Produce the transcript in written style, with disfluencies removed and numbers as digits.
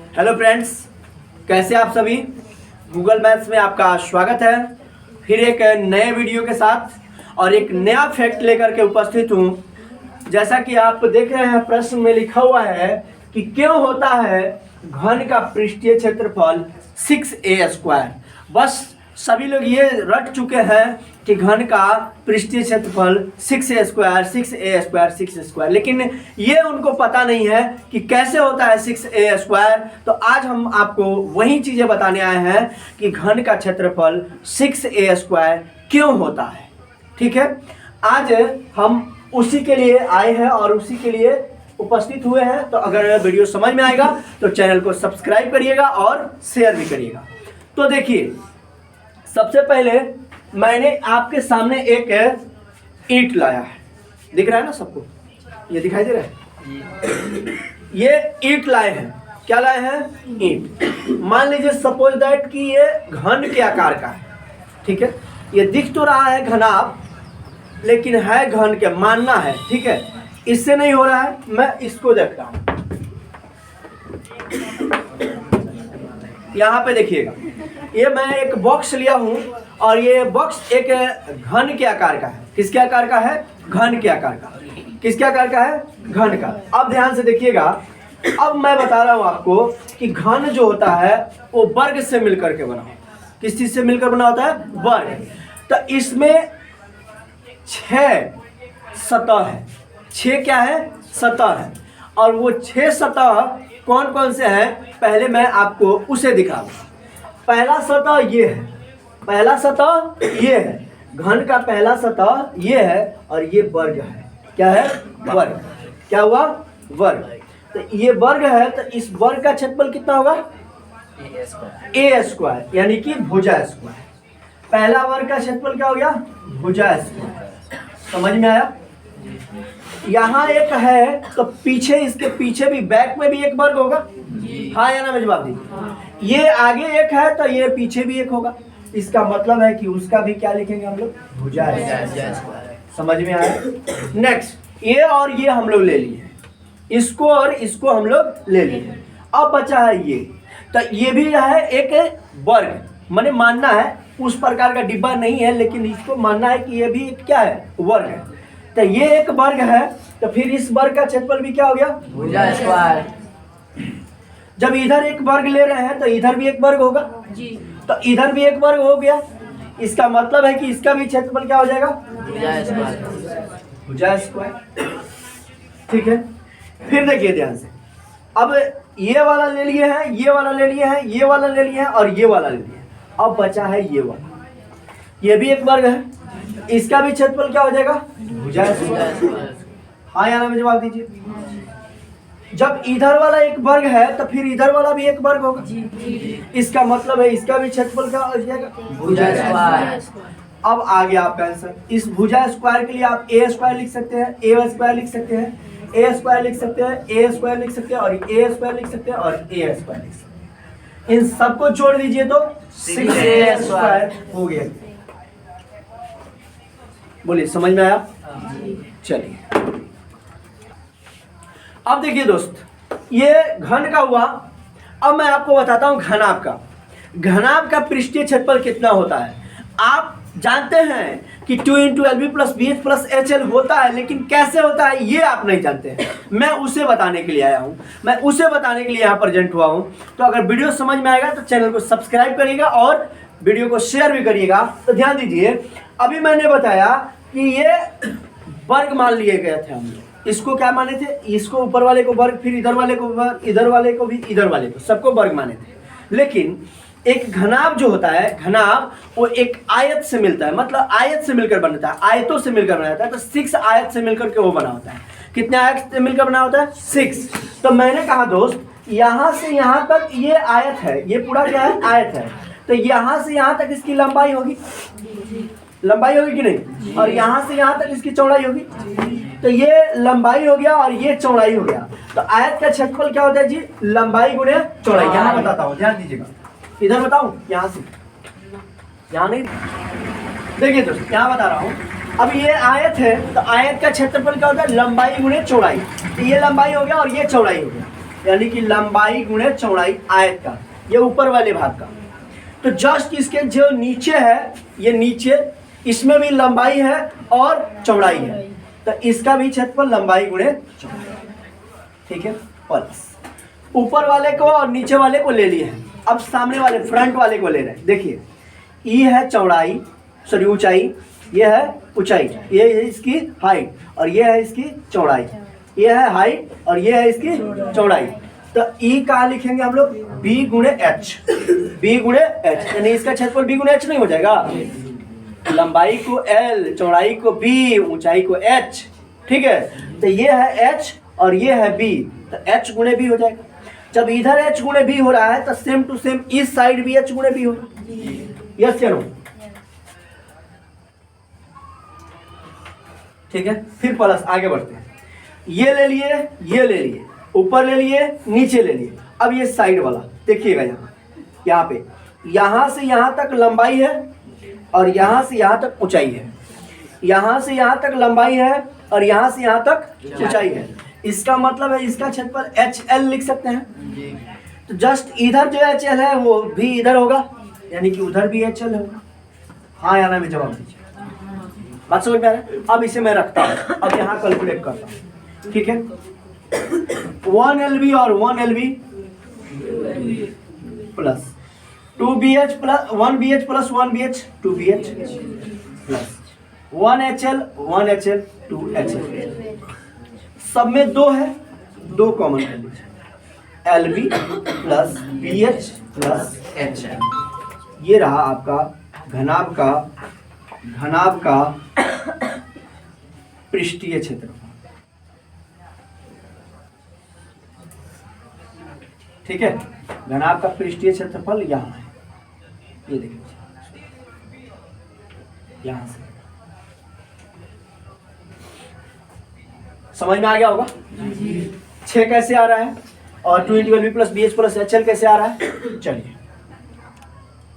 Hello friends, कैसे आप सभी। गूगल मैथ्स में आपका स्वागत है। फिर एक नए वीडियो के साथ और एक नया फैक्ट लेकर के उपस्थित हूँ। जैसा कि आप देख रहे हैं, प्रश्न में लिखा हुआ है कि क्यों होता है घन का पृष्ठीय क्षेत्रफल 6a²। बस सभी लोग ये रट चुके हैं कि घन का पृष्ठीय क्षेत्रफल 6a², लेकिन ये उनको पता नहीं है कि कैसे होता है 6a²। तो आज हम आपको वही चीज़ें बताने आए हैं कि घन का क्षेत्रफल 6a² क्यों होता है। ठीक है, आज हम उसी के लिए आए हैं और उसी के लिए उपस्थित हुए हैं। तो अगर वीडियो समझ में आएगा तो चैनल को सब्सक्राइब करिएगा और शेयर भी करिएगा। तो देखिए, सबसे पहले मैंने आपके सामने एक ईंट लाया है। दिख रहा है ना सबको, ये दिखाई दे रहा है। ये ईंट लाए हैं। क्या लाए हैं? ईंट। मान लीजिए सपोज दैट कि ये घन के आकार का है। ठीक है, ये दिख तो रहा है घनाभ, लेकिन है घन के, मानना है। ठीक है, इससे नहीं हो रहा है। मैं इसको देखता हूं, यहाँ पे देखिएगा, ये मैं एक बॉक्स लिया हूं और ये बॉक्स एक घन के आकार का है। किसके आकार का है? घन के आकार का। किसके आकार का है? घन का। अब ध्यान से देखिएगा, अब मैं बता रहा हूं आपको कि घन जो होता है वो वर्ग से मिलकर के बना होता है। किस चीज से मिलकर बना होता है? वर्ग। तो इसमें 6 सतह है। 6 क्या है? सतह है। और वो 6 सतह कौन कौन से हैं, पहले मैं आपको उसे दिखा दूं। पहला सतह ये है, पहला सतह ये है, घन का पहला सतह ये है और ये वर्ग है। क्या है? वर्ग। क्या हुआ? वर्ग। तो ये वर्ग है, तो इस वर्ग का क्षेत्रफल कितना होगा? a², यानी कि भुजा स्क्वायर। पहला वर्ग का क्षेत्रफल क्या हो गया? भुजा स्क्वायर। समझ में आया? यहाँ एक है तो पीछे, इसके पीछे भी, बैक में भी एक वर्ग होगा। हाँ या ना में जवाब दीजिए। ये आगे एक है तो ये पीछे भी एक होगा। इसका मतलब है कि उसका भी क्या लिखेंगे हम लोग? भुजा स्क्वायर। समझ में आया? नेक्स्ट, ये और ये हम लोग ले लिए, इसको और इसको हम लोग ले लिए। अब बचा है ये, तो ये भी है एक वर्ग। माने मानना है, उस प्रकार का डिब्बा नहीं है, लेकिन इसको मानना है कि ये भी क्या है? वर्ग है। तो ये एक वर्ग है, तो फिर इस वर्ग का क्षेत्रफल भी क्या हो गया? भुजा स्क्वायर। जब इधर एक वर्ग ले रहे हैं तो इधर भी एक वर्ग होगा जी। तो इधर भी एक वर्ग हो गया। इसका मतलब है कि इसका भी क्षेत्रफल क्या हो जाएगा? भुजा स्क्वायर। ठीक है, फिर देखिए ध्यान से, अब ये वाला ले लिए हैं, ये वाला ले लिए हैं, ये वाला ले लिए हैं और ये वाला ले लिए हैं। अब बचा है ये वाला, ये भी एक वर्ग है। इसका भी क्षेत्रफल क्या हो जाएगा? भुजा स्क्वायर। हाँ या ना में जवाब दीजिए। जब इधर वाला एक वर्ग है तो फिर इधर वाला भी एक वर्ग होगा। इसका मतलब है इसका भी क्षेत्रफल क्या हो जाएगा? भुजा स्क्वायर। अब आ गया आपका आंसर। इस भुजा स्क्वायर के लिए आप a² लिख सकते हैं, a² लिख सकते हैं, a² लिख सकते हैं, a² लिख सकते हैं और a² लिख सकते हैं और a² लिख सकते हैं। इन सबको जोड़ दीजिए तो 6a² हो गया। बोलिए, समझ में आया? चलिए, अब देखिए दोस्त, ये घन का हुआ। अब मैं आपको बताता हूं घनाभ का। घनाभ का पृष्ठीय क्षेत्रफल कितना होता है। आप जानते हैं कि 2 × LB + BH + HL होता है, लेकिन कैसे होता है ये आप नहीं जानते हैं। मैं उसे बताने के लिए आया हूं, मैं उसे बताने के लिए यहाँ प्रेजेंट हुआ हूं। तो अगर वीडियो समझ में आएगा तो चैनल को सब्सक्राइब करिएगा और वीडियो को शेयर भी करिएगा। तो ध्यान दीजिए, अभी मैंने बताया कि ये वर्ग मान लिए गए थे हम लोग। इसको क्या माने थे? इसको ऊपर वाले को वर्ग, फिर इधर वाले को वर्ग, इधर वाले को भी, इधर वाले को, सबको वर्ग माने थे। लेकिन एक घनाभ जो होता है, घनाभ वो एक आयत से मिलता है, मतलब आयत से मिलकर बनता है, आयतों से मिलकर बना होता है। तो 6 आयत से मिलकर के वो बना होता है। कितने आयत से मिलकर बना होता है? 6। तो मैंने कहा दोस्त, यहाँ से यहाँ तक ये आयत है, ये पूरा क्या है? आयत है। तो यहाँ से यहाँ तक इसकी लंबाई होगी, लंबाई होगी कि नहीं? और यहाँ से यहाँ तक इसकी चौड़ाई होगी। तो ये लंबाई हो गया और ये चौड़ाई हो गया। तो आयत का क्षेत्रफल क्या होता है जी? लंबाई गुणे चौड़ाई। यहाँ बताता हूँ, ध्यान दीजिएगा। इधर बताऊँ? यहाँ से, यहाँ नहीं। देखिए दोस्त, यहाँ बता रहा हूँ। अब ये आयत है, तो आयत का क्षेत्रफल क्या होता है? लंबाई गुणे चौड़ाई। तो ये लंबाई हो गया और ये चौड़ाई हो गया। यानी कि लंबाई गुणे चौड़ाई आयत का, ये ऊपर वाले भाग का। तो जस्ट इसके जो नीचे है, ये नीचे इसमें भी लंबाई है और चौड़ाई है, तो इसका भी क्षेत्रफल लंबाई गुणे चौड़ाई, ठीक है। प्लस ऊपर वाले को और नीचे वाले को ले लिए हैं, अब सामने वाले फ्रंट वाले को ले रहे हैं। देखिए ई है चौड़ाई, सॉरी ऊंचाई, ये है ऊंचाई, ये है इसकी हाइट और ये है इसकी चौड़ाई, ये है हाइट और ये है इसकी चौड़ाई। तो ई कहाँ लिखेंगे हम लोग, बी गुणे एच, बी गुणे एच, यानी इसका क्षेत्रफल बी गुणे एच नहीं हो जाएगा। लंबाई को एल, चौड़ाई को बी, ऊंचाई को एच, ठीक है। तो ये है एच और ये है बी, तो एच गुणे बी हो जाएगा। जब इधर एच गुणे बी हो रहा है तो सेम टू सेम इस साइड भी एच गुणे बी हो रहा है। यस या नो, ठीक है। फिर प्लस आगे बढ़ते हैं, ये ले लिए, ये ले लिए, ऊपर ले लिए, नीचे ले लिए। अब ये साइड वाला देखिएगा, यहाँ पे यहाँ से यहाँ तक लंबाई है और यहाँ से यहाँ तक ऊंचाई है, यहाँ से यहाँ तक लंबाई है और यहाँ से यहाँ तक ऊंचाई है। इसका मतलब है इसका क्षेत्रफल एच एल लिख सकते हैं। तो जस्ट इधर जो एच एल है वो भी इधर होगा, यानी कि उधर भी एच एल होगा। हाँ या ना में जवाब दीजिए, बात समझ में आ रहा है। अब इसे मैं रखता हूँ, अब यहाँ कैलकुलेट करता हूँ, ठीक है। 1 LB और 1 LB plus 2BH plus 1BH plus 1BH 2BH plus 1HL 1HL 2HL, सब में 2 है, 2 कॉमन कर लीजिए, LB plus BH plus HL। ये रहा आपका घनाभ का पृष्ठीय क्षेत्रफल, ठीक है। घनाभ का पृष्ठीय क्षेत्रफल यहाँ है, ये देखिए यहाँ से। समझ में आ गया होगा। 6 कैसे आ रहा है और 2 × LB plus BH plus HL कैसे आ रहा है, चलिए